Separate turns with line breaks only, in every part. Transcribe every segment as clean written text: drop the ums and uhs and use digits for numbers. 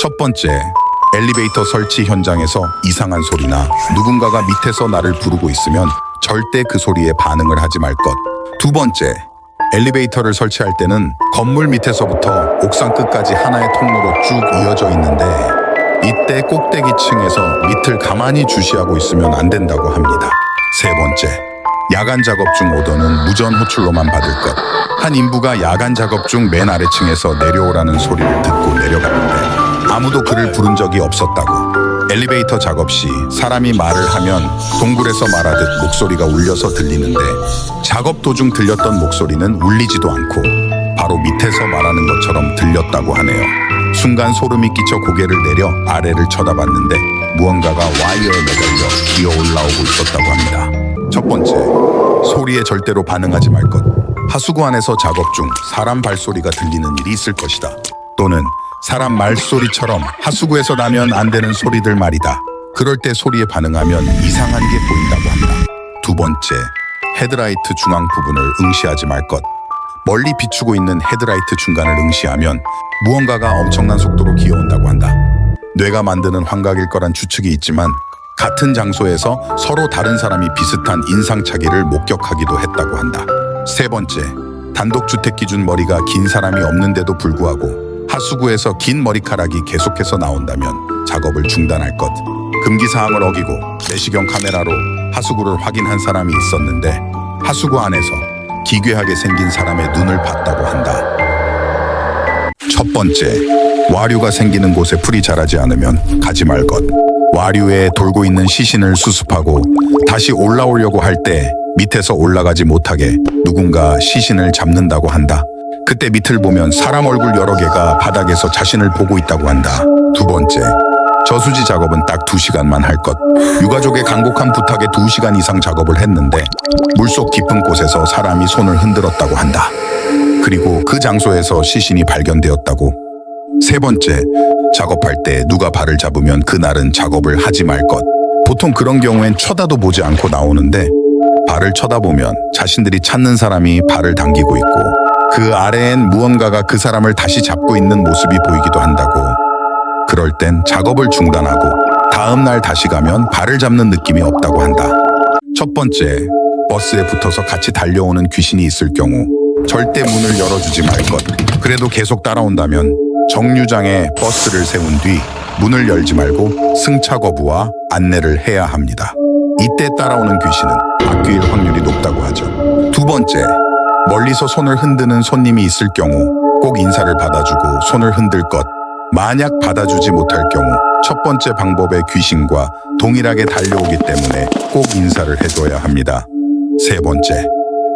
첫 번째, 엘리베이터 설치 현장에서 이상한 소리나 누군가가 밑에서 나를 부르고 있으면 절대 그 소리에 반응을 하지 말 것. 두 번째, 엘리베이터를 설치할 때는 건물 밑에서부터 옥상 끝까지 하나의 통로로 쭉 이어져 있는데 이때 꼭대기층에서 밑을 가만히 주시하고 있으면 안 된다고 합니다. 세 번째, 야간 작업 중 오더는 무전 호출로만 받을 것. 한 인부가 야간 작업 중 맨 아래층에서 내려오라는 소리를 듣고 내려갔는데 아무도 그를 부른 적이 없었다고. 엘리베이터 작업 시 사람이 말을 하면 동굴에서 말하듯 목소리가 울려서 들리는데 작업 도중 들렸던 목소리는 울리지도 않고 바로 밑에서 말하는 것처럼 들렸다고 하네요. 순간 소름이 끼쳐 고개를 내려 아래를 쳐다봤는데 무언가가 와이어에 매달려 기어 올라오고 있었다고 합니다. 첫 번째, 소리에 절대로 반응하지 말 것. 하수구 안에서 작업 중 사람 발소리가 들리는 일이 있을 것이다. 또는 사람 말소리처럼 하수구에서 나면 안 되는 소리들 말이다. 그럴 때 소리에 반응하면 이상한 게 보인다고 한다. 두 번째, 헤드라이트 중앙 부분을 응시하지 말 것. 멀리 비추고 있는 헤드라이트 중간을 응시하면 무언가가 엄청난 속도로 기어온다고 한다. 뇌가 만드는 환각일 거란 추측이 있지만 같은 장소에서 서로 다른 사람이 비슷한 인상착의를 목격하기도 했다고 한다. 세 번째, 단독주택 기준 머리가 긴 사람이 없는데도 불구하고 하수구에서 긴 머리카락이 계속해서 나온다면 작업을 중단할 것. 금기사항을 어기고 내시경 카메라로 하수구를 확인한 사람이 있었는데 하수구 안에서 기괴하게 생긴 사람의 눈을 봤다고 한다. 첫 번째, 와류가 생기는 곳에 풀이 자라지 않으면 가지 말 것. 와류에 돌고 있는 시신을 수습하고 다시 올라오려고 할 때 밑에서 올라가지 못하게 누군가 시신을 잡는다고 한다. 그때 밑을 보면 사람 얼굴 여러 개가 바닥에서 자신을 보고 있다고 한다. 두 번째, 저수지 작업은 딱 2시간만 할 것. 유가족의 간곡한 부탁에 2시간 이상 작업을 했는데 물속 깊은 곳에서 사람이 손을 흔들었다고 한다. 그리고 그 장소에서 시신이 발견되었다고. 세 번째, 작업할 때 누가 발을 잡으면 그날은 작업을 하지 말 것. 보통 그런 경우엔 쳐다도 보지 않고 나오는데 발을 쳐다보면 자신들이 찾는 사람이 발을 당기고 있고 그 아래엔 무언가가 그 사람을 다시 잡고 있는 모습이 보이기도 한다고. 그럴 땐 작업을 중단하고 다음 날 다시 가면 발을 잡는 느낌이 없다고 한다. 첫 번째, 버스에 붙어서 같이 달려오는 귀신이 있을 경우 절대 문을 열어주지 말 것. 그래도 계속 따라온다면 정류장에 버스를 세운 뒤 문을 열지 말고 승차 거부와 안내를 해야 합니다. 이때 따라오는 귀신은 바뀔 확률이 높다고 하죠. 두 번째, 멀리서 손을 흔드는 손님이 있을 경우 꼭 인사를 받아주고 손을 흔들 것. 만약 받아주지 못할 경우 첫 번째 방법의 귀신과 동일하게 달려오기 때문에 꼭 인사를 해줘야 합니다. 세 번째,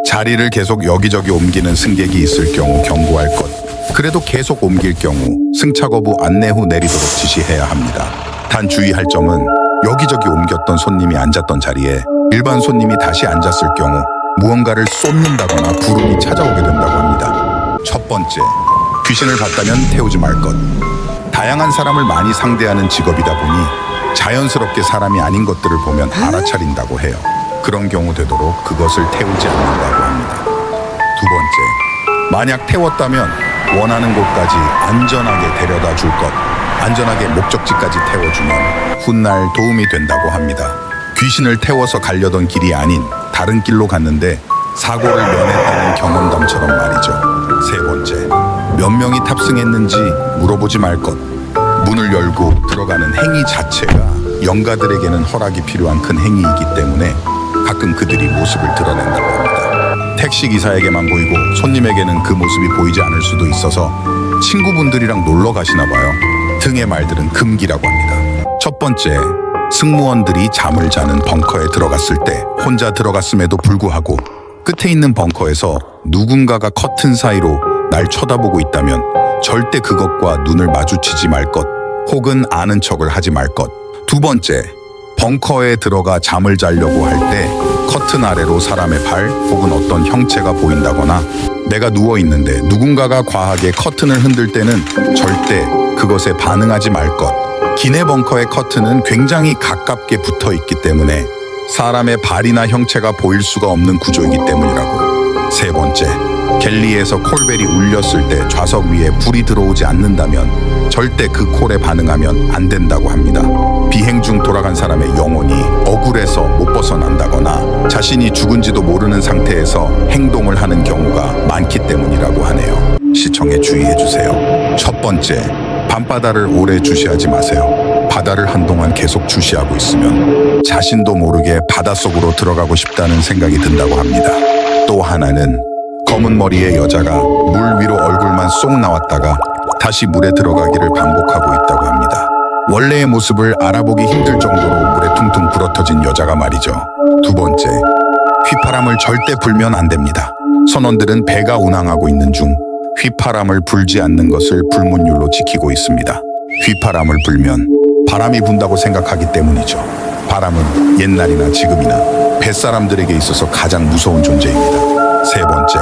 자리를 계속 여기저기 옮기는 승객이 있을 경우 경고할 것. 그래도 계속 옮길 경우 승차 거부 안내 후 내리도록 지시해야 합니다. 단 주의할 점은 여기저기 옮겼던 손님이 앉았던 자리에 일반 손님이 다시 앉았을 경우 무언가를 쏟는다거나 구름이 찾아오게 된다고 합니다. 첫 번째, 귀신을 봤다면 태우지 말 것. 다양한 사람을 많이 상대하는 직업이다 보니 자연스럽게 사람이 아닌 것들을 보면 알아차린다고 해요. 그런 경우 되도록 그것을 태우지 않는다고 합니다. 두 번째, 만약 태웠다면 원하는 곳까지 안전하게 데려다 줄 것. 안전하게 목적지까지 태워주면 훗날 도움이 된다고 합니다. 귀신을 태워서 가려던 길이 아닌 다른 길로 갔는데 사고를 면했다는 경험담처럼 말이죠. 세 번째, 몇 명이 탑승했는지 물어보지 말 것. 문을 열고 들어가는 행위 자체가 영가들에게는 허락이 필요한 큰 행위이기 때문에 가끔 그들이 모습을 드러낸다고 합니다. 택시기사에게만 보이고 손님에게는 그 모습이 보이지 않을 수도 있어서 친구분들이랑 놀러 가시나 봐요. 등의 말들은 금기라고 합니다. 첫 번째, 승무원들이 잠을 자는 벙커에 들어갔을 때 혼자 들어갔음에도 불구하고 끝에 있는 벙커에서 누군가가 커튼 사이로 날 쳐다보고 있다면 절대 그것과 눈을 마주치지 말 것. 혹은 아는 척을 하지 말 것. 두 번째, 벙커에 들어가 잠을 자려고 할 때 커튼 아래로 사람의 발 혹은 어떤 형체가 보인다거나 내가 누워있는데 누군가가 과하게 커튼을 흔들 때는 절대 그것에 반응하지 말 것. 기내 벙커의 커튼은 굉장히 가깝게 붙어 있기 때문에 사람의 발이나 형체가 보일 수가 없는 구조이기 때문이라고. 세 번째, 갤리에서 콜벨이 울렸을 때 좌석 위에 불이 들어오지 않는다면 절대 그 콜에 반응하면 안 된다고 합니다. 비행 중 돌아간 사람의 영혼이 억울해서 못 벗어난다거나 자신이 죽은지도 모르는 상태에서 행동을 하는 경우가 많기 때문이라고 하네요. 시청에 주의해주세요. 첫 번째, 밤바다를 오래 주시하지 마세요. 바다를 한동안 계속 주시하고 있으면 자신도 모르게 바닷속으로 들어가고 싶다는 생각이 든다고 합니다. 또 하나는 검은 머리의 여자가 물 위로 얼굴만 쏙 나왔다가 다시 물에 들어가기를 반복하고 있다고 합니다. 원래의 모습을 알아보기 힘들 정도로 물에 퉁퉁 불어터진 여자가 말이죠. 두 번째, 휘파람을 절대 불면 안 됩니다. 선원들은 배가 운항하고 있는 중 휘파람을 불지 않는 것을 불문율로 지키고 있습니다. 휘파람을 불면 바람이 분다고 생각하기 때문이죠. 바람은 옛날이나 지금이나 뱃사람들에게 있어서 가장 무서운 존재입니다. 세 번째,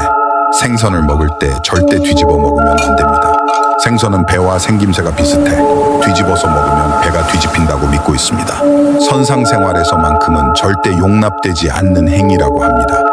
생선을 먹을 때 절대 뒤집어 먹으면 안 됩니다. 생선은 배와 생김새가 비슷해 뒤집어서 먹으면 배가 뒤집힌다고 믿고 있습니다. 선상생활에서만큼은 절대 용납되지 않는 행위라고 합니다.